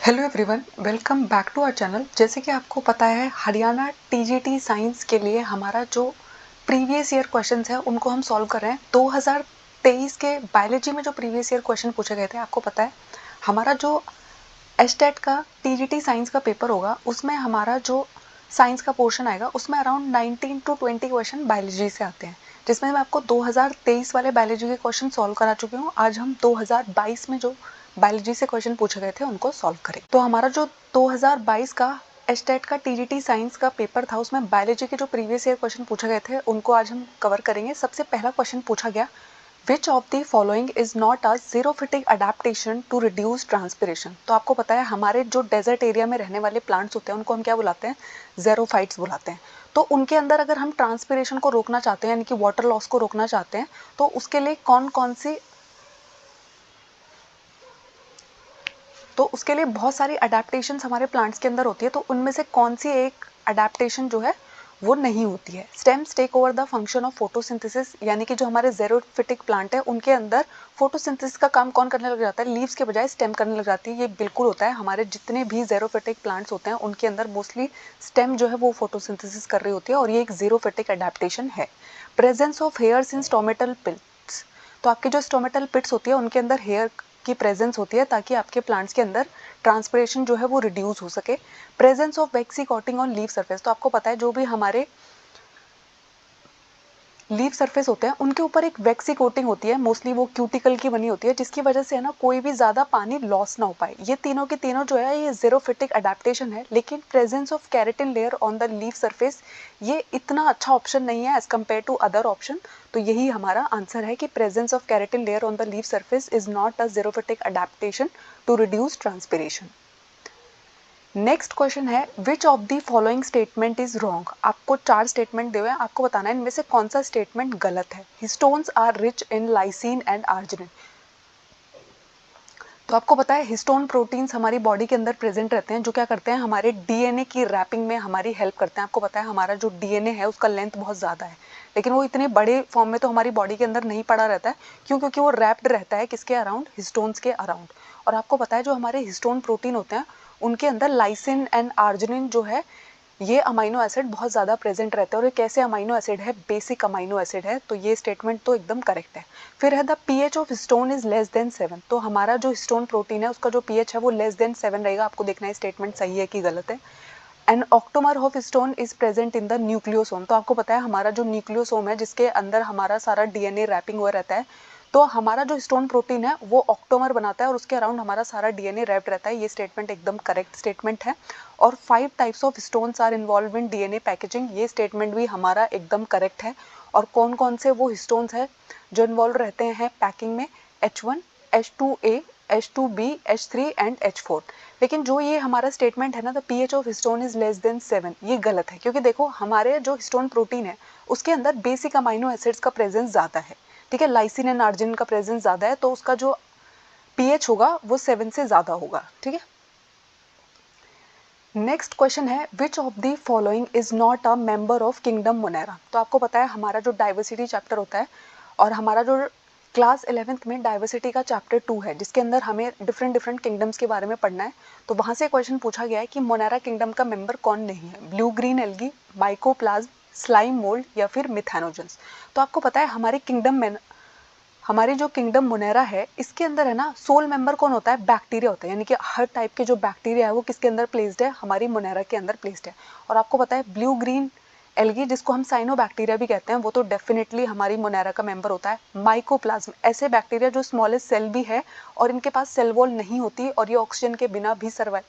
Hello everyone, welcome back to our channel. जैसे कि आपको पता है, हरियाणा टीजीटी साइंस के लिए हमारा जो प्रीवियस ईयर क्वेश्चंस है उनको हम सॉल्व कर रहे हैं। 2023 के बायोलॉजी में जो प्रीवियस ईयर क्वेश्चन पूछे गए थे, आपको पता है हमारा जो एस्टेट का टीजीटी साइंस का पेपर होगा उसमें हमारा जो साइंस का पोर्शन आएगा उसमें अराउंड 19 to 20 क्वेश्चन बायोलॉजी से आते हैं, जिसमें मैं आपको 2023 वाले बायोलॉजी के क्वेश्चन सॉल्व करा चुकी हूँ। आज हम 2022 में जो बायोलॉजी से क्वेश्चन पूछे गए थे उनको सॉल्व करें। तो हमारा जो 2022 का एस्टेट का टीजीटी साइंस का पेपर था उसमें बायोलॉजी के जो प्रीवियस ईयर क्वेश्चन पूछे गए थे उनको आज हम कवर करेंगे। सबसे पहला क्वेश्चन पूछा गया, which of the following is not a xerophytic adaptation to reduce transpiration. तो आपको पता है हमारे जो डेजर्ट एरिया में रहने वाले प्लांट्स होते हैं उनको हम क्या बुलाते हैं, ज़ेरोफाइट्स बुलाते हैं। तो उनके अंदर अगर हम ट्रांसपिरेशन को रोकना चाहते हैं, यानी कि वाटर लॉस को रोकना चाहते हैं, तो उसके लिए उसके लिए बहुत सारी अडेप्टेशंस हमारे प्लांट्स के अंदर होती है। तो उनमें से कौन सी एक अडेप्टेशन जो है वो नहीं होती है। Stems take over the function of photosynthesis, यानी कि जो हमारे ज़ेरोफिटिक प्लांट है उनके अंदर फोटोसिंथेसिस का काम कौन करने लग जाता है, लीव्स के बजाय स्टेम करने लग जाती है। ये बिल्कुल होता है, हमारे जितने भी ज़ेरोफिटिक प्लांट्स होते हैं उनके अंदर मोस्टली स्टेम जो है वो फोटोसिंथेसिस कर रही होती है, और ये एक ज़ेरोफिटिक अडेप्टेशन है। Presence of hairs in stomatal pits, तो आपकी जो स्टोमेटल पिट्स होती है उनके अंदर हेयर की प्रेजेंस होती है ताकि आपके प्लांट्स के अंदर ट्रांसपिरेशन जो है वो रिड्यूस हो सके। Presence of vaccine coating on leaf surface, तो आपको पता है जो भी हमारे लीफ सरफेस होते हैं उनके ऊपर एक वैक्सी कोटिंग होती है, मोस्टली वो क्यूटिकल की बनी होती है, जिसकी वजह से है ना कोई भी ज़्यादा पानी लॉस ना हो पाए। ये तीनों के तीनों जो है ये ज़ेरोफिटिक अडेप्टेशन है। लेकिन presence of keratin layer on the leaf surface ये इतना अच्छा ऑप्शन नहीं है as compare to other option. तो यही हमारा आंसर है कि presence of keratin layer on the leaf surface is not a xerophytic adaptation to reduce transpiration. Next question है, which of the following statement is wrong. आपको 4 statement दिए हुए हैं, आपको बताना है इनमें से कौन सा स्टेटमेंट गलत है। Histones are rich in lysine and arginine, तो आपको पता है हिस्टोन प्रोटीन्स हमारी बॉडी के अंदर प्रेजेंट रहते हैं, जो क्या करते हैं हमारे डीएनए की रैपिंग में हमारी हेल्प करते हैं। आपको पता है हमारा जो डीएनए है उसका लेंथ बहुत ज़्यादा है, लेकिन वो इतने बड़े फॉर्म में तो हमारी बॉडी के अंदर नहीं पड़ा रहता है। क्यों? क्योंकि वो रैप्ड रहता है किसके अराउंड, हिस्टोन्स के अराउंड। और आपको पता है जो हमारे हिस्टोन प्रोटीन होते हैं उनके अंदर लाइसिन एंड आर्जिनिन जो है ये अमाइनो एसिड बहुत ज़्यादा प्रेजेंट रहते हैं। और ये कैसे अमाइनो एसिड है, बेसिक अमाइनो एसिड है, तो ये स्टेटमेंट तो एकदम करेक्ट है। फिर है the pH of stone is less than 7, तो हमारा जो स्टोन प्रोटीन है उसका जो पीएच है वो लेस देन 7 रहेगा। आपको देखना है स्टेटमेंट सही है कि गलत है। An octamer of stone is present in the nucleosome, तो आपको पता है हमारा जो न्यूक्लियोसोम है जिसके अंदर हमारा सारा डीएनए रैपिंग हुआ रहता है, तो हमारा जो स्टोन प्रोटीन है वो ऑक्टोमर बनाता है और उसके अराउंड हमारा सारा डीएनए रैप्ड रहता है। ये स्टेटमेंट एकदम करेक्ट स्टेटमेंट है। और 5 types of stones are involve in DNA packaging, ये स्टेटमेंट भी हमारा एकदम करेक्ट है। और कौन कौन से वो स्टोन्स हैं जो इन्वॉल्व रहते हैं पैकिंग में, H1, H2A, H2B, H3 and H4। लेकिन जो ये हमारा स्टेटमेंट है ना, the pH of stone is less than 7, ये गलत है। क्योंकि देखो हमारे जो स्टोन प्रोटीन है उसके अंदर बेसिक अमाइनो एसिड्स का प्रेजेंस ज़्यादा है, ठीक है, लाइसिन एंड आर्जिनिन का प्रेजेंस ज़्यादा है, तो उसका जो पीएच होगा वो 7 से ज़्यादा होगा, ठीक है। नेक्स्ट क्वेश्चन है, which of the following is not a member of kingdom Monera. तो आपको पता है हमारा जो डाइवर्सिटी चैप्टर होता है और हमारा जो क्लास 11th में डाइवर्सिटी का चैप्टर 2 है जिसके अंदर हमें डिफरेंट डिफरेंट किंगडम्स के बारे में पढ़ना है। तो वहाँ से क्वेश्चन पूछा गया है कि मोनेरा किंगडम का मेंबर कौन नहीं है, blue green algae, mycoplasma, slime mould या फिर मिथेनोजेंस। तो आपको पता है हमारी जो किंगडम मोनेरा है इसके अंदर है ना सोल मेंबर कौन होता है, बैक्टीरिया होता है, यानी कि हर टाइप के जो बैक्टीरिया है वो किसके अंदर प्लेस्ड है, हमारी मोनेरा के अंदर प्लेस्ड है। और आपको पता है ब्लू ग्रीन एल्गी जिसको हम साइनोबैक्टीरिया भी कहते हैं वो तो डेफिनेटली हमारी मोनेरा का मेंबर होता है। माइकोप्लाज्म ऐसे बैक्टीरिया जो स्मॉलेस्ट सेल भी है और इनके पास सेल वॉल नहीं होती और ये ऑक्सीजन के बिना भी सर्वाइव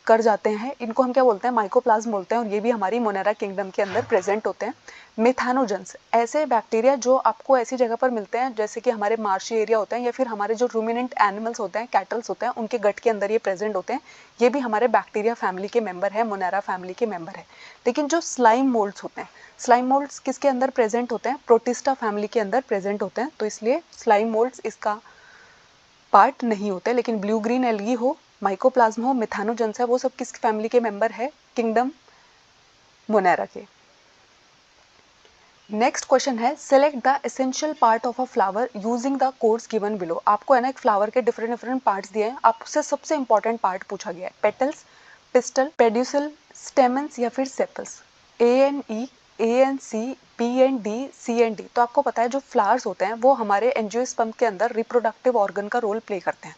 कर जाते हैं, इनको हम क्या बोलते हैं, माइकोप्लाज्म बोलते हैं, और ये भी हमारी मोनेरा किंगडम के अंदर प्रेजेंट होते हैं। मिथेनोजेंस ऐसे बैक्टीरिया जो आपको ऐसी जगह पर मिलते हैं जैसे कि हमारे मार्शी एरिया होते हैं या फिर हमारे जो रूमिनेंट एनिमल्स होते हैं, कैटल्स होते हैं, उनके गट के अंदर ये प्रेजेंट होते हैं। ये भी हमारे बैक्टीरिया फैमिली के मेंबर है, मोनेरा फैमिली के मेंबर है। लेकिन जो स्लाइम मोल्ड्स होते हैं, स्लाइम मोल्ड्स किसके अंदर प्रेजेंट होते हैं, प्रोटिस्टा फैमिली के अंदर प्रेजेंट होते हैं, तो इसलिए स्लाइम मोल्ड्स इसका पार्ट नहीं होते। लेकिन ब्लू ग्रीन एल्गी हो, माइकोप्लाज्म हो, मिथेनोजेंस है, वो सब किस फैमिली के मेंबर है, किंगडम मोनेरा के। नेक्स्ट क्वेश्चन है select the essential part of a flower using the codes given below. आपको है ना एक फ्लावर के डिफरेंट डिफरेंट पार्ट्स दिए हैं, आपसे सबसे इंपॉर्टेंट पार्ट पूछा गया है पेटल्स, पिस्टल, पेड्यूसल, स्टेमन्स या फिर sepals. ANE, ANC, BND, CND। तो आपको पता है जो फ्लावर्स होते हैं वो हमारे एंजियोस्पर्म के अंदर रिप्रोडक्टिव ऑर्गन का रोल प्ले करते हैं।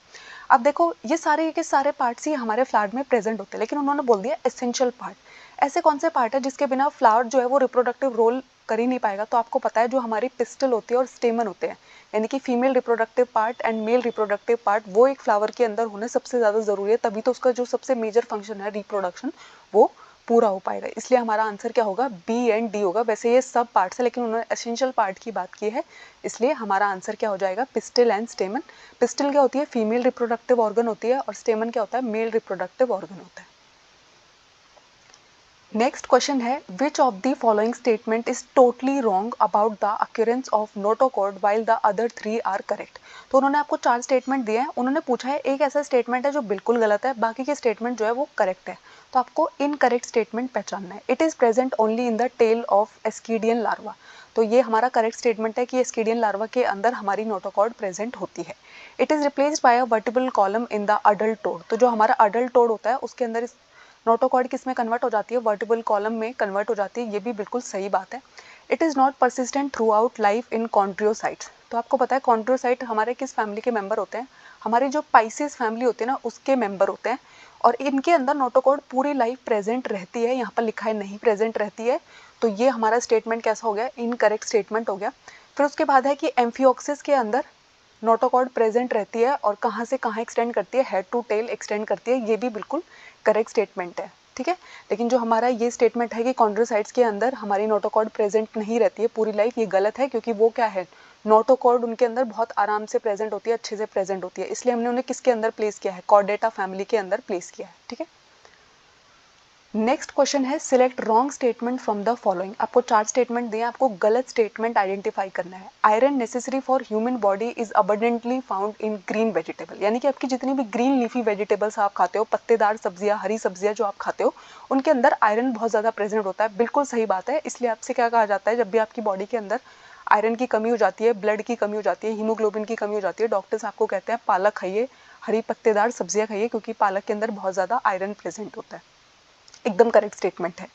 अब देखो ये सारे के सारे पार्ट्स ही हमारे फ्लावर में प्रेजेंट होते हैं, लेकिन उन्होंने बोल दिया एसेंशियल पार्ट। ऐसे कौन से पार्ट है जिसके बिना फ्लावर जो है वो रिप्रोडक्टिव रोल कर ही नहीं पाएगा? तो आपको पता है जो हमारी पिस्टल होती है और स्टेमन होते हैं, यानी कि female reproductive part and male reproductive part, वो एक फ्लावर के अंदर होने सबसे ज़्यादा ज़रूरी है, तभी तो उसका जो सबसे मेजर फंक्शन है रिप्रोडक्शन वो पूरा हो पाएगा। इसलिए हमारा आंसर क्या होगा? B&D होगा। वैसे ये सब पार्ट्स है लेकिन उन्होंने एसेंशियल पार्ट की बात की है, इसलिए हमारा आंसर क्या हो जाएगा? Pistol and स्टेमन। पिस्टल क्या होती है? फीमेल रिप्रोडक्टिव ऑर्गन होती है, और स्टेमन क्या होता है? मेल रिप्रोडक्टिव ऑर्गन होता है। नेक्स्ट क्वेश्चन है which of the following statement is totally wrong about the occurrence of notochord while the other 3 are correct. तो उन्होंने आपको 4 स्टेटमेंट दिए हैं, उन्होंने पूछा है एक ऐसा स्टेटमेंट है जो बिल्कुल गलत है, बाकी के स्टेटमेंट जो है वो करेक्ट है। तो आपको इनकरेक्ट स्टेटमेंट पहचानना है। It is present only in the tail of ascidian larva. तो ये हमारा करेक्ट स्टेटमेंट है कि एस्कीडियन लार्वा के अंदर हमारी नोटोकॉर्ड प्रेजेंट होती है। It is replaced by a vertebral column in the adult toad. तो जो हमारा अडल्ट टोड होता है उसके अंदर नोटोकॉर्ड किस में कन्वर्ट हो जाती है? वर्टिबल कॉलम में कन्वर्ट हो जाती है। ये भी बिल्कुल सही बात है। It is not persistent throughout life in chondrocytes. तो आपको पता है कॉन्ट्रियोसाइट हमारे किस फैमिली के मेंबर होते हैं? हमारी जो पाइसेस फैमिली होती है ना उसके मेंबर होते हैं, और इनके अंदर नोटोकॉर्ड पूरी लाइफ प्रेजेंट रहती है। यहाँ पर लिखा है नहीं प्रेजेंट रहती है, तो ये हमारा स्टेटमेंट कैसा हो गया? इनकरेक्ट स्टेटमेंट हो गया। फिर उसके बाद है कि एम्फियोक्सिस के अंदर नोटोकॉर्ड प्रेजेंट रहती है और कहाँ से कहाँ एक्सटेंड करती है? हेड टू टेल एक्सटेंड करती है। ये भी बिल्कुल करेक्ट स्टेटमेंट है, ठीक है। लेकिन जो हमारा ये स्टेटमेंट है कि कॉन्ड्रोसाइट्स के अंदर हमारी नोटोकॉर्ड प्रेजेंट नहीं रहती है पूरी लाइफ, ये गलत है, क्योंकि वो क्या है? नोटोकॉर्ड उनके अंदर बहुत आराम से प्रेजेंट होती है, अच्छे से प्रेजेंट होती है, इसलिए हमने उन्हें किसके अंदर प्लेस किया है? कॉर्डेटा फैमिली के अंदर प्लेस किया है, ठीक है। नेक्स्ट क्वेश्चन है select wrong statement from the following. आपको 4 स्टेटमेंट दिए, आपको गलत स्टेटमेंट आइडेंटिफाई करना है। Iron necessary for human body is abundantly found in green vegetable, यानी कि आपकी जितनी भी ग्रीन लीफी वेजिटेबल्स आप खाते हो, पत्तेदार सब्जियां, हरी सब्जियां जो आप खाते हो, उनके अंदर आयरन बहुत ज़्यादा प्रेजेंट होता है। बिल्कुल सही बात है। इसलिए आपसे क्या कहा जाता है? जब भी आपकी बॉडी के अंदर आयरन की कमी हो जाती है, ब्लड की कमी हो जाती है, हीमोग्लोबिन की कमी हो जाती है, डॉक्टर्स आपको कहते हैं पालक खाइए, हरी पत्तेदार सब्जियां खाइए, क्योंकि पालक के अंदर बहुत ज़्यादा आयरन प्रेजेंट होता है। एकदम करेक्ट स्टेटमेंट है।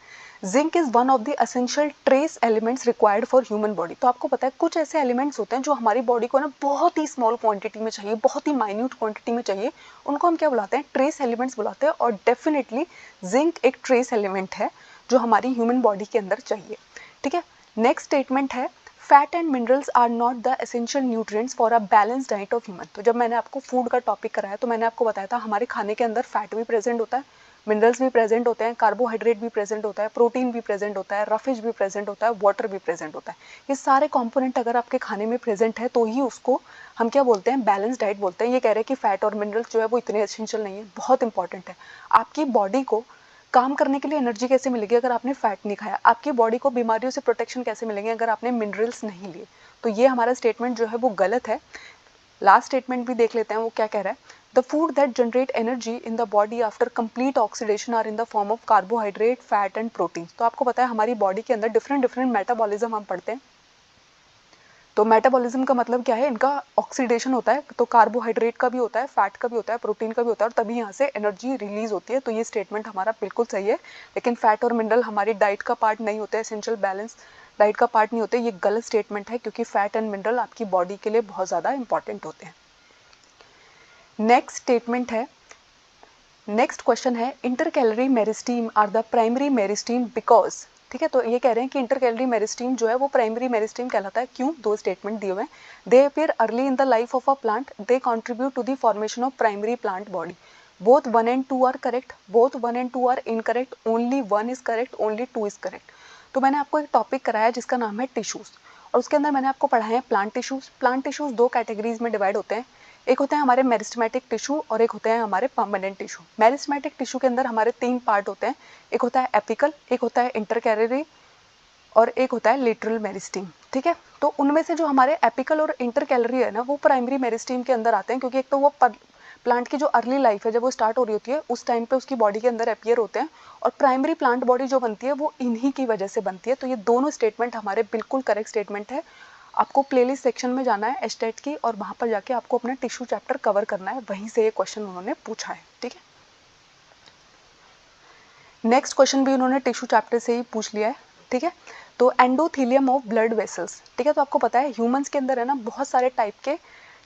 Zinc is one of the essential trace elements required for human body. तो आपको पता है कुछ ऐसे एलिमेंट्स होते हैं जो हमारी बॉडी को ना बहुत ही स्मॉल क्वांटिटी में चाहिए, बहुत ही माइन्यूट क्वांटिटी में चाहिए, उनको हम क्या बुलाते हैं? ट्रेस एलिमेंट्स बुलाते हैं। और डेफिनेटली जिंक एक ट्रेस एलिमेंट है जो हमारी ह्यूमन बॉडी के अंदर चाहिए, ठीक है। नेक्स्ट स्टेटमेंट है fat and minerals are not the essential nutrients for a balance diet of human. तो जब मैंने आपको फूड का टॉपिक कराया तो मैंने आपको बताया था हमारे खाने के अंदर फैट भी प्रेजेंट होता है, मिनरल्स भी प्रेजेंट होते हैं, कार्बोहाइड्रेट भी प्रेजेंट होता है, प्रोटीन भी प्रेजेंट होता है, रफेज भी प्रेजेंट होता है, वाटर भी प्रेजेंट होता है। ये सारे कंपोनेंट अगर आपके खाने में प्रेजेंट है तो ही उसको हम क्या बोलते हैं? बैलेंस डाइट बोलते हैं। ये कह रहे हैं कि फैट और मिनरल्स जो है वो इतने एसेंशियल नहीं है, बहुत इंपॉर्टेंट है। आपकी बॉडी को काम करने के लिए एनर्जी कैसे मिलेगी अगर आपने फैट नहीं खाया? आपकी बॉडी को बीमारियों से प्रोटेक्शन कैसे मिलेंगे अगर आपने मिनरल्स नहीं लिए? तो ये हमारा स्टेटमेंट जो है वो गलत है। लास्ट स्टेटमेंट भी देख लेते हैं वो क्या कह रहा है। The food that generate energy in the body after complete oxidation are in the form of carbohydrate, fat and protein. तो आपको पता है हमारी बॉडी के अंदर डिफरेंट डिफरेंट मेटाबॉलिज्म हम पढ़ते हैं। तो मेटाबॉलिज्म का मतलब क्या है? इनका ऑक्सीडेशन होता है, तो कार्बोहाइड्रेट का भी होता है, फैट का भी होता है, प्रोटीन का भी होता है, और तभी यहाँ से एनर्जी रिलीज होती है। तो ये स्टेटमेंट हमारा बिल्कुल सही है। लेकिन फैट और मिनरल हमारी डाइट का पार्ट नहीं होते, एसेंशियल बैलेंस डाइट का पार्ट नहीं होते। ये गलत स्टेटमेंट है, क्योंकि फैट एंड मिनरल आपकी बॉडी के लिए बहुत ज़्यादा इंपॉर्टेंट होते हैं। नेक्स्ट स्टेटमेंट है, नेक्स्ट क्वेश्चन है intercalary meristem are the primary meristem because. ठीक है, तो ये कह रहे हैं कि इंटर कैलोरी मेरिस्टीम जो है वो प्राइमरी मेरिस्टीम कहलाता है। क्यों? 2 स्टेटमेंट दिए हुए हैं। They appear early in the life of a plant, they contribute to the formation of primary plant body. Both 1 and 2 are correct, both 1 and 2 are incorrect, only 1 is correct, only 2 is correct. तो मैंने आपको एक topic कराया जिसका नाम है tissues, और उसके अंदर मैंने आपको पढ़ाया है plant tissues. Plant tissues 2 categories में डिवाइड होते हैं। एक होते हैं हमारे मेरिस्टेमेटिक टिश्यू और एक होते हैं हमारे परमानेंट टिश्यू। मेरिस्टेमेटिक टिश्यू के अंदर हमारे 3 पार्ट होते हैं। एक होता है एपिकल, एक होता है इंटरकैलरी, और एक होता है लेटरल मेरिस्टीम। ठीक है, तो उनमें से जो हमारे एपिकल और इंटरकैलरी है ना वो प्राइमरी मेरिस्टीम के अंदर आते हैं, क्योंकि एक तो वो प्लांट की जो अर्ली लाइफ है, जब वो स्टार्ट हो रही होती है उस टाइम पे उसकी बॉडी के अंदर अपीयर होते हैं, और प्राइमरी प्लांट बॉडी जो बनती है वो इन्हीं की वजह से बनती है। तो ये दोनों स्टेटमेंट हमारे बिल्कुल करेक्ट स्टेटमेंट है। आपको प्लेलिस्ट सेक्शन में जाना है एस्टेट की, और वहाँ पर जाके आपको अपना टिश्यू चैप्टर कवर करना है, वहीं से ये क्वेश्चन उन्होंने पूछा है। ठीक है, नेक्स्ट क्वेश्चन भी उन्होंने टिश्यू चैप्टर से ही पूछ लिया है। ठीक है, तो एंडोथीलियम ऑफ ब्लड वेसल्स। ठीक है, तो आपको पता है ह्यूमंस के अंदर है ना बहुत सारे टाइप के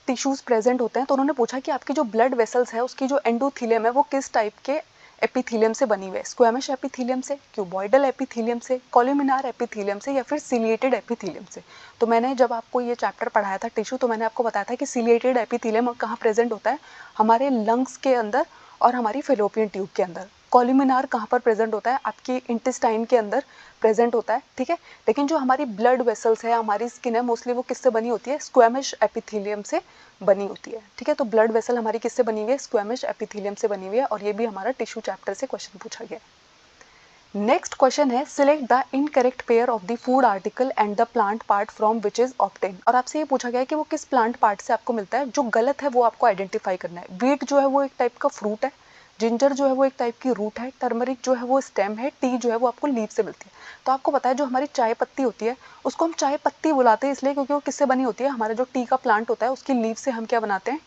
टिश्यूज प्रेजेंट होते हैं। तो उन्होंने पूछा कि आपकी जो ब्लड वेसल्स है उसकी जो एंडोथीलियम है वो किस टाइप के एपिथीलियम से बनी हुई है, स्क्वेमिश एपिथीलियम से, क्यूबॉइडल एपिथीलियम से, कॉलुमिनार एपिथीलियम से, या फिर सिलिएटेड एपिथीलियम से। तो मैंने जब आपको ये चैप्टर पढ़ाया था टिश्यू, तो मैंने आपको बताया था कि सिलिएटेड एपिथीलियम कहाँ प्रेजेंट होता है, हमारे लंग्स के अंदर और हमारी फेलोपियन ट्यूब के अंदर। कॉलुमिनार कहाँ पर प्रेजेंट होता है, आपकी इंटेस्टाइन के अंदर प्रेजेंट होता है। ठीक है, लेकिन जो हमारी ब्लड वेसल्स है, हमारी स्किन है, मोस्टली वो किससे बनी होती है, स्क्वेमिश एपिथीलियम से बनी होती है। ठीक है, तो ब्लड वेसल हमारी किससे बनी हुई है, स्क्वेमिश एपिथीलियम से बनी हुई है, और ये भी हमारा टिश्यू चैप्टर से क्वेश्चन पूछा गया। नेक्स्ट क्वेश्चन है select the incorrect pair of the food article and the plant part from which is obtain. और आपसे ये पूछा गया है कि वो किस प्लांट पार्ट से आपको मिलता है, जो गलत है वो आपको आइडेंटिफाई करना है। वीट जो है वो एक टाइप का फ्रूट है, जिंजर जो है वो एक टाइप की रूट है, टर्मरिक जो है वो स्टेम है, टी जो है वो आपको लीफ से मिलती है। तो आपको पता है जो हमारी चाय पत्ती होती है उसको हम चाय पत्ती बुलाते हैं इसलिए क्योंकि वो किससे बनी होती है, हमारा जो टी का प्लांट होता है उसकी लीफ से हम क्या बनाते हैं,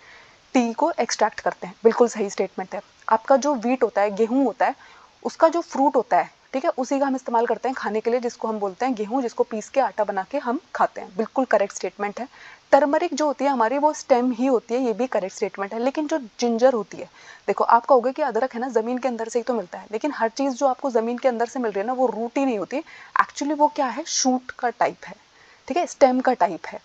टी को एक्सट्रैक्ट करते हैं। बिल्कुल सही स्टेटमेंट है आपका। जो वीट होता है, गेहूं होता है, उसका जो फ्रूट होता है, ठीक है, उसी का हम इस्तेमाल करते हैं खाने के लिए, जिसको हम बोलते हैं गेहूं, जिसको पीस के आटा बना के हम खाते हैं। बिल्कुल करेक्ट स्टेटमेंट है। टर्मरिक जो होती है हमारी वो स्टेम ही होती है, ये भी करेक्ट स्टेटमेंट है। लेकिन जो जिंजर होती है, देखो आप कहोगे कि अदरक है ना जमीन के अंदर से ही तो मिलता है, लेकिन हर चीज जो आपको जमीन के अंदर से मिल रही है ना वो रूट ही नहीं होती, एक्चुअली वो क्या है, शूट का टाइप है। ठीक है, स्टेम का टाइप है।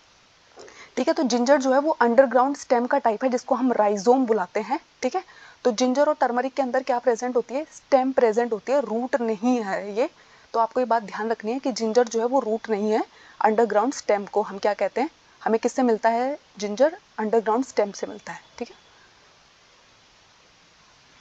ठीक है, तो जिंजर जो है वो अंडरग्राउंड स्टेम का टाइप है, जिसको हम राइजोम बुलाते हैं। ठीक है, तो जिंजर और टर्मरिक के अंदर क्या प्रेजेंट होती है, स्टेम प्रेजेंट होती है, रूट नहीं है ये। तो आपको ये बात ध्यान रखनी है कि जिंजर जो है वो रूट नहीं है, अंडरग्राउंड स्टेम को हम क्या कहते हैं, हमें किससे मिलता है, जिंजर अंडरग्राउंड स्टेम से मिलता है। ठीक है,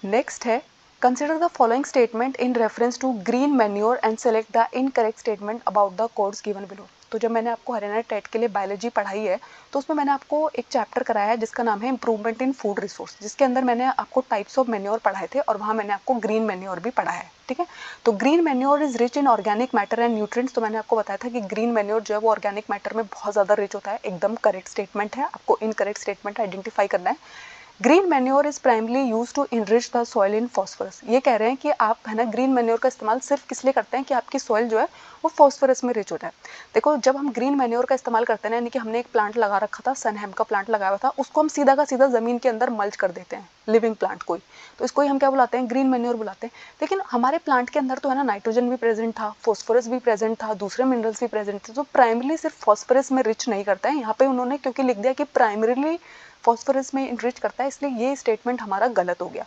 नेक्स्ट है consider the following statement in reference to green manure and select the incorrect statement about the codes given below. तो जब मैंने आपको हरियाणा टेट के लिए बायोलॉजी पढ़ाई है तो उसमें मैंने आपको एक चैप्टर कराया है जिसका नाम है इंप्रूवमेंट इन फूड रिसोर्स, जिसके अंदर मैंने आपको टाइप्स ऑफ मैन्योर पढ़ाए थे, और वहाँ मैंने आपको ग्रीन मैन्योर भी पढ़ाया है। ठीक है, तो green manure is rich in organic matter and nutrients. तो मैंने आपको बताया था कि ग्रीन मैन्योर जो है वो ऑर्गेनिक मैटर में बहुत ज़्यादा रिच होता है। एकदम करेक्ट स्टेटमेंट है, आपको इनकरेक्ट स्टेटमेंट आइडेंटिफाई करना है। Green manure is primarily use to enrich the soil in phosphorus. ये कह रहे हैं कि आप है ना ग्रीन मैन्योर का इस्तेमाल सिर्फ किस लिए करते हैं कि आपकी सॉइल जो है वो फॉस्फोरस में रिच हो जाए। देखो जब हम ग्रीन मैन्योर का इस्तेमाल करते हैं, यानी कि हमने एक प्लांट लगा रखा था, सनहेम का प्लांट लगाया हुआ था, उसको हम सीधा का सीधा जमीन के अंदर मल्च कर देते हैं, लिविंग प्लांट को ही, तो इसको ही हम क्या बुलाते हैं, ग्रीन मैन्योर बुलाते हैं। लेकिन हमारे प्लांट के अंदर तो है ना नाइट्रोजन भी प्रेजेंट था, फॉस्फोरस भी प्रेजेंट था, दूसरे मिनरल्स भी प्रेजेंट थे, तो प्राइमरली सिर्फ फॉस्फोरस में रिच नहीं करता है। यहाँ पे उन्होंने क्योंकि लिख दिया कि प्राइमरीली फॉस्फोरस में इनरिच करता है, इसलिए ये स्टेटमेंट हमारा गलत हो गया।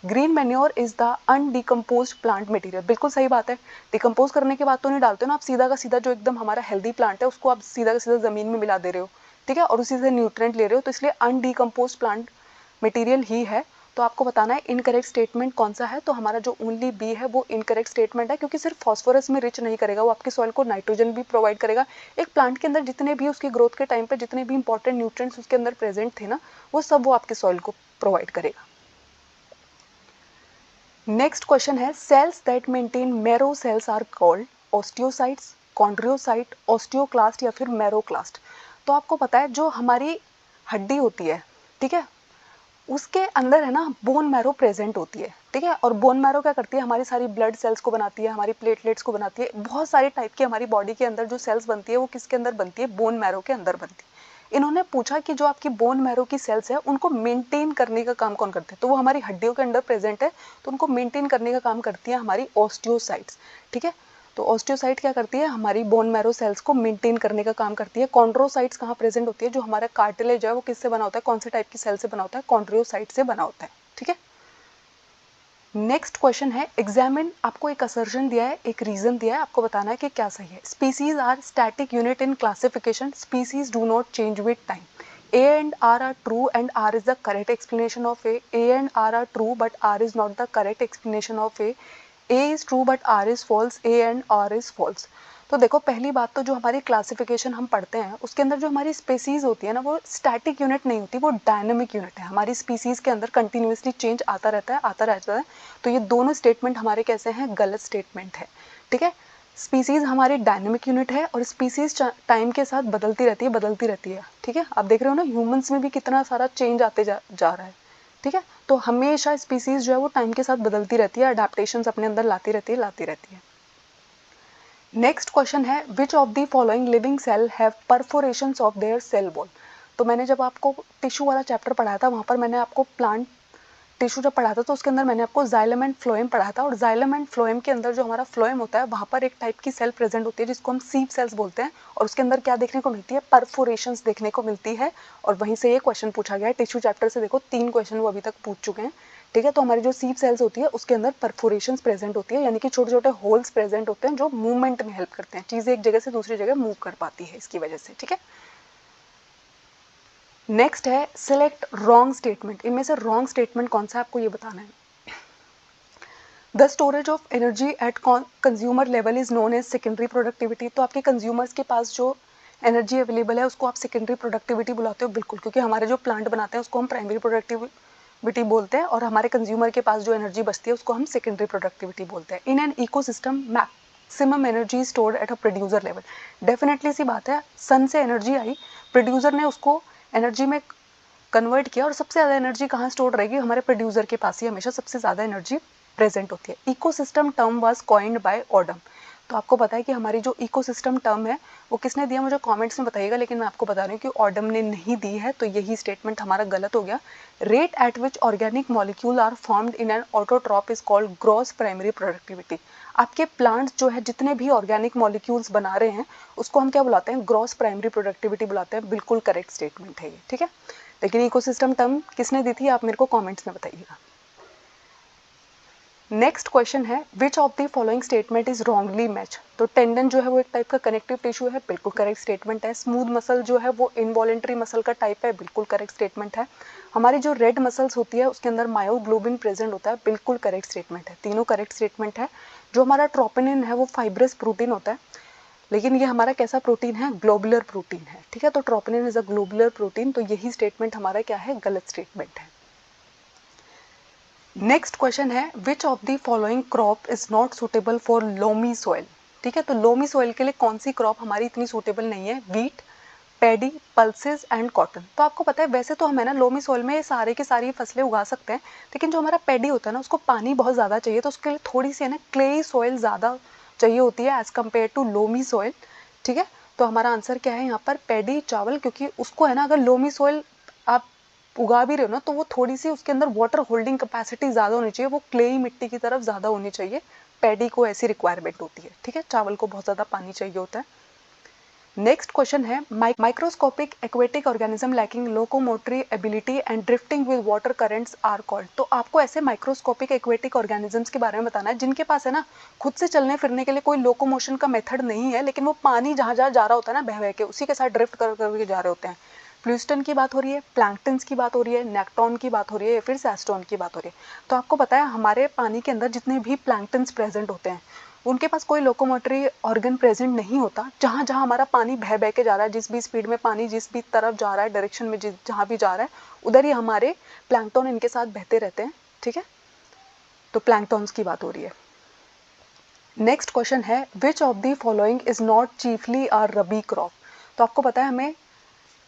Green manure is the undecomposed plant material. बिल्कुल सही बात है, डिकम्पोज करने के बाद तो नहीं डालते ना आप, सीधा का सीधा जो एकदम हमारा हेल्दी प्लांट है उसको आप सीधा का सीधा जमीन में मिला दे रहे हो। ठीक है, और उसी से न्यूट्रिएंट ले रहे हो, तो इसलिए अनडिकम्पोज्ड प्लांट मटेरियल ही है। तो आपको बताना है इनकरेक्ट स्टेटमेंट कौन सा है। तो हमारा जो ओनली बी है वो इनकरेक्ट स्टेटमेंट है, क्योंकि सिर्फ फॉस्फोरस में रिच नहीं करेगा, वो आपकी सॉइल को नाइट्रोजन भी प्रोवाइड करेगा। एक प्लांट के अंदर जितने भी उसकी ग्रोथ के टाइम पे जितने भी इंपॉर्टेंट न्यूट्रिएंट्स उसके अंदर प्रेजेंट थे ना, वो सब वो आपकी सॉइल को प्रोवाइड करेगा। नेक्स्ट क्वेश्चन है cells that maintain marrow cells are called osteocytes, chondriocyte, osteoclast या फिर मैरोक्लास्ट। तो आपको पता है जो हमारी हड्डी होती है, ठीक है, उसके अंदर है ना बोन मैरो प्रेजेंट होती है। ठीक है, और बोन मैरो क्या करती है, हमारी सारी ब्लड सेल्स को बनाती है, हमारी प्लेटलेट्स को बनाती है, बहुत सारे टाइप की हमारी बॉडी के अंदर जो सेल्स बनती है वो किसके अंदर बनती है, बोन मैरो के अंदर बनती है। इन्होंने पूछा कि जो आपकी बोन मैरो की सेल्स है उनको मेंटेन करने का काम कौन करते हैं, तो वो हमारी हड्डियों के अंदर प्रेजेंट है, तो उनको मेंटेन करने का काम करती है हमारी ऑस्टियोसाइट्स। ठीक है, तो ऑस्टियोसाइट क्या करती है, हमारी बोन मैरो सेल्स को मेंटेन करने का काम करती है। कॉन्ड्रोसाइट्स कहाँ प्रेजेंट होती है, जो हमारा कार्टिलेज है वो किससे बना होता है, कौन से टाइप की सेल से बना होता है, कॉन्ड्रियोसाइट से बना होता है। ठीक है, नेक्स्ट क्वेश्चन है एग्जामिन। आपको एक असर्शन दिया है, एक रीजन दिया है, आपको बताना है कि क्या सही है। Species are static unit in classification, species do not change with time, A and R are true and R is the correct explanation of A. A and R are true but R is not the correct explanation of A. A is true but R is false. A and R is false. तो देखो पहली बात तो जो हमारी classification हम पढ़ते हैं उसके अंदर जो हमारी स्पीसीज होती है ना वो स्टैटिक यूनिट नहीं होती, वो डायनेमिक यूनिट है। हमारी स्पीसीज के अंदर कंटिन्यूसली चेंज आता रहता है, आता रहता है। तो ये दोनों स्टेटमेंट हमारे कैसे हैं, गलत स्टेटमेंट है। ठीक है, स्पीसीज हमारी डायनेमिक यूनिट है और स्पीसीज टाइम के साथ बदलती रहती है, बदलती रहती है। ठीक है, आप देख रहे हो ना ह्यूमंस में भी कितना सारा चेंज आते जा रहा है। ठीक है, तो हमेशा स्पीसीज जो है वो टाइम के साथ बदलती रहती है, अडेप्टेशंस अपने अंदर लाती रहती है, लाती रहती है। नेक्स्ट क्वेश्चन है which of the following living cell have perforations of their cell wall. तो मैंने जब आपको टिश्यू वाला चैप्टर पढ़ाया था वहाँ पर मैंने आपको प्लांट टिश्यू जब पढ़ा था तो उसके अंदर मैंने आपको जाइलम एंड फ्लोएम पढ़ा था, और जाइलम एंड फ्लोएम के अंदर जो हमारा फ्लोएम होता है वहाँ पर एक टाइप की सेल प्रेजेंट होती है जिसको हम सीव सेल्स बोलते हैं, और उसके अंदर क्या देखने को मिलती है, परफोरेशंस देखने को मिलती है। और वहीं से ये क्वेश्चन पूछा गया है टिश्यू चैप्टर से। देखो 3 क्वेश्चन वो अभी तक पूछ चुके हैं। ठीक है, तो हमारी जो सीव सेल्स होती है उसके अंदर परफोरेशंस प्रेजेंट होती है, यानी कि छोटे छोटे होल्स प्रेजेंट होते हैं जो मूवमेंट में हेल्प करते हैं, चीज़ें एक जगह से दूसरी जगह मूव कर पाती है इसकी वजह से। ठीक है, नेक्स्ट है सिलेक्ट रॉन्ग स्टेटमेंट। इनमें से रॉन्ग स्टेटमेंट कौन सा है आपको ये बताना है। The storage of energy at consumer level is known as secondary productivity. तो आपके कंज्यूमर्स के पास जो एनर्जी अवेलेबल है उसको आप सेकेंडरी प्रोडक्टिविटी बुलाते हो, बिल्कुल, क्योंकि हमारे जो प्लांट बनाते हैं उसको हम प्राइमरी प्रोडक्टिविटी बोलते हैं, और हमारे कंज्यूमर के पास जो एनर्जी बचती है उसको हम सेकेंडरी प्रोडक्टिविटी बोलते हैं। In an ecosystem maximum energy stored at a producer level. Definitely C बात है, सन से एनर्जी आई, प्रोड्यूसर ने उसको एनर्जी में कन्वर्ट किया, और सबसे ज़्यादा एनर्जी कहाँ स्टोर रहेगी, हमारे प्रोड्यूसर के पास ही हमेशा सबसे ज़्यादा एनर्जी प्रेजेंट होती है। Ecosystem term was coined by Odum. तो आपको पता है कि हमारी जो इकोसिस्टम टर्म है वो किसने दिया, मुझे कमेंट्स में बताइएगा, लेकिन मैं आपको बता रही हूँ कि ऑडम ने नहीं दी है, तो यही स्टेटमेंट हमारा गलत हो गया। Rate at which organic molecule are formed in an autotroph is called gross primary productivity. आपके प्लांट्स जो है जितने भी ऑर्गेनिक मॉलिक्यूल्स बना रहे हैं उसको हम क्या बुलाते हैं, ग्रॉस प्राइमरी प्रोडक्टिविटी बुलाते हैं। बिल्कुल करेक्ट स्टेटमेंट है ये। ठीक है, लेकिन इकोसिस्टम टर्म किसने दी थी आप मेरे को कमेंट्स में बताइएगा। नेक्स्ट क्वेश्चन है which of the following statement is wrongly match. तो टेंडन जो है वो एक टाइप का कनेक्टिव टिश्यू है, बिल्कुल करेक्ट स्टेटमेंट है। स्मूथ मसल जो है वो इनवॉलेंट्री मसल का टाइप है, बिल्कुल करेक्ट स्टेटमेंट है। हमारी जो रेड मसल्स होती है उसके अंदर मायोग्लोबिन प्रेजेंट होता है, बिल्कुल करेक्ट स्टेटमेंट है। तीनों करेक्ट स्टेटमेंट है। जो हमारा ट्रोपोनिन है वो फाइब्रस प्रोटीन होता है, लेकिन ये हमारा कैसा प्रोटीन है, ग्लोबुलर प्रोटीन है। ठीक है, तो troponin is a globular protein, तो यही स्टेटमेंट हमारा क्या है, गलत स्टेटमेंट है। नेक्स्ट क्वेश्चन है which of the following crop is not suitable for loamy soil. ठीक है, तो लोमी सॉइल के लिए कौन सी क्रॉप हमारी इतनी सूटेबल नहीं है, wheat, paddy, pulses and cotton. तो आपको पता है वैसे तो हम है ना लोमी सॉइल में सारे की सारी फसलें उगा सकते हैं, लेकिन जो हमारा पैडी होता है ना उसको पानी बहुत ज़्यादा चाहिए, तो उसके लिए थोड़ी सी है ना क्ले सॉइल ज़्यादा चाहिए होती है as compare to loamy soil. ठीक है, तो हमारा आंसर क्या है यहाँ पर, पैडी, चावल, क्योंकि उसको है ना अगर लोमी सॉइल आप उगा भी रहे हो ना तो वो थोड़ी सी उसके अंदर वाटर होल्डिंग कैपेसिटी ज़्यादा होनी चाहिए, वो क्लेई मिट्टी की तरफ ज़्यादा होनी चाहिए। पैडी को ऐसी रिक्वायरमेंट होती है। ठीक है, चावल को बहुत ज़्यादा पानी चाहिए होता है। नेक्स्ट क्वेश्चन है microscopic aquatic organism lacking locomotory ability and drifting with water currents are called. तो आपको ऐसे माइक्रोस्कोपिक एक्वेटिक ऑर्गेनिजम्स के बारे में बताना है जिनके पास है ना खुद से चलने फिरने के लिए कोई लोकोमोशन का मेथड नहीं है, लेकिन वो पानी जहाँ जहाँ जा रहा होता है ना बह बह के उसी के साथ ड्रिफ्ट कर करके जा रहे होते हैं। प्लूस्टन की बात हो रही है, प्लैंक्टन्स की बात हो रही है, नेक्टॉन की बात हो रही है, या फिर सैस्टोन की बात हो रही है। तो आपको पता है हमारे पानी के अंदर जितने भी प्लैंक्टन्स प्रेजेंट होते हैं उनके पास कोई लोकोमोटरी ऑर्गन प्रेजेंट नहीं होता। जहाँ जहाँ हमारा पानी बह बह के जा रहा है, जिस भी स्पीड में पानी जिस भी तरफ जा रहा है, डायरेक्शन में जहाँ भी जा रहा है उधर ही हमारे प्लैंक्टन इनके साथ बहते रहते हैं। ठीक है, तो प्लैंक्टन्स की बात हो रही है। नेक्स्ट क्वेश्चन है which of the following is not chiefly are rabi crop. तो आपको पता है हमें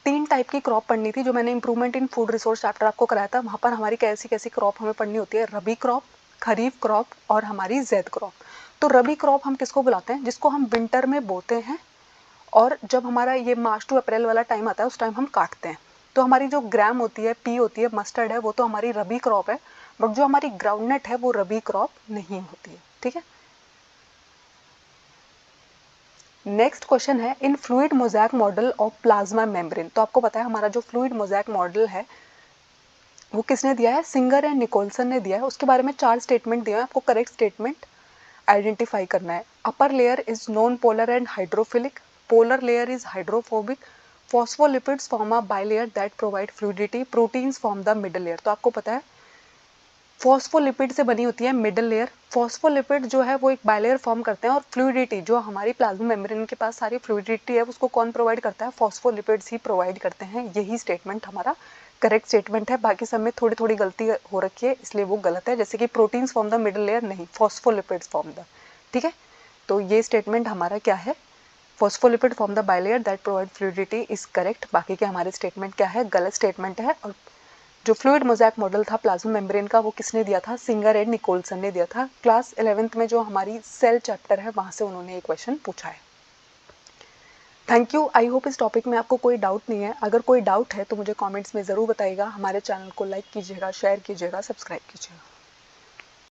3 टाइप की क्रॉप पढ़नी थी, जो मैंने improvement in food resource chapter आपको कराया था। वहाँ पर हमारी कैसी कैसी क्रॉप हमें पढ़नी होती है, रबी क्रॉप, खरीफ क्रॉप और हमारी जैद क्रॉप। तो रबी क्रॉप हम किसको बुलाते हैं, जिसको हम विंटर में बोते हैं और जब हमारा ये मार्च टू अप्रैल वाला टाइम आता है उस टाइम हम काटते हैं। तो हमारी जो ग्राम होती है, पी होती है, मस्टर्ड है, वो तो हमारी रबी क्रॉप है, बट जो हमारी ग्राउंडनट है वो रबी क्रॉप नहीं होती है। ठीक है, नेक्स्ट क्वेश्चन है इन fluid mosaic model of plasma membrane. तो आपको पता है हमारा जो फ्लूइड मोज़ैक मॉडल है वो किसने दिया है, सिंगर एंड निकोलसन ने दिया है। उसके बारे में 4 स्टेटमेंट दिए हैं, आपको करेक्ट स्टेटमेंट आइडेंटिफाई करना है। Upper layer is non polar and hydrophilic, polar layer is hydrophobic, phospholipids form a bilayer that provide fluidity, proteins form the middle layer. तो आपको पता है फॉस्फोलिपिड से बनी होती है मिडल लेयर। फॉस्फोलिपिड जो है वो एक बायलेयर फॉर्म करते हैं, और फ्लूइडिटी जो हमारी प्लाज्मा मेम्ब्रेन के पास सारी फ्लूइडिटी है उसको कौन प्रोवाइड करता है? फॉस्फोलिपिड्स ही प्रोवाइड करते हैं। यही स्टेटमेंट हमारा करेक्ट स्टेटमेंट है। बाकी सब में थोड़ी थोड़ी गलती हो रखी है इसलिए वो गलत है, जैसे कि proteins form the middle layer, नहीं, फॉस्फोलिपिड्स फॉर्म द। ठीक है, तो ये स्टेटमेंट हमारा क्या है? Phospholipid form the bilayer that provide fluidity is correct. बाकी के हमारे स्टेटमेंट क्या है? गलत स्टेटमेंट है। और जो फ्लूइड मोज़ैक मॉडल था प्लाज्मा मेम्ब्रेन का वो किसने दिया था? सिंगर एंड निकोलसन ने दिया था। क्लास 11th में जो हमारी सेल चैप्टर है वहाँ से उन्होंने ये क्वेश्चन पूछा है। Thank you. आई होप इस टॉपिक में आपको कोई डाउट नहीं है। अगर कोई डाउट है तो मुझे कमेंट्स में ज़रूर बताइएगा। हमारे चैनल को लाइक कीजिएगा, शेयर कीजिएगा, सब्सक्राइब कीजिएगा।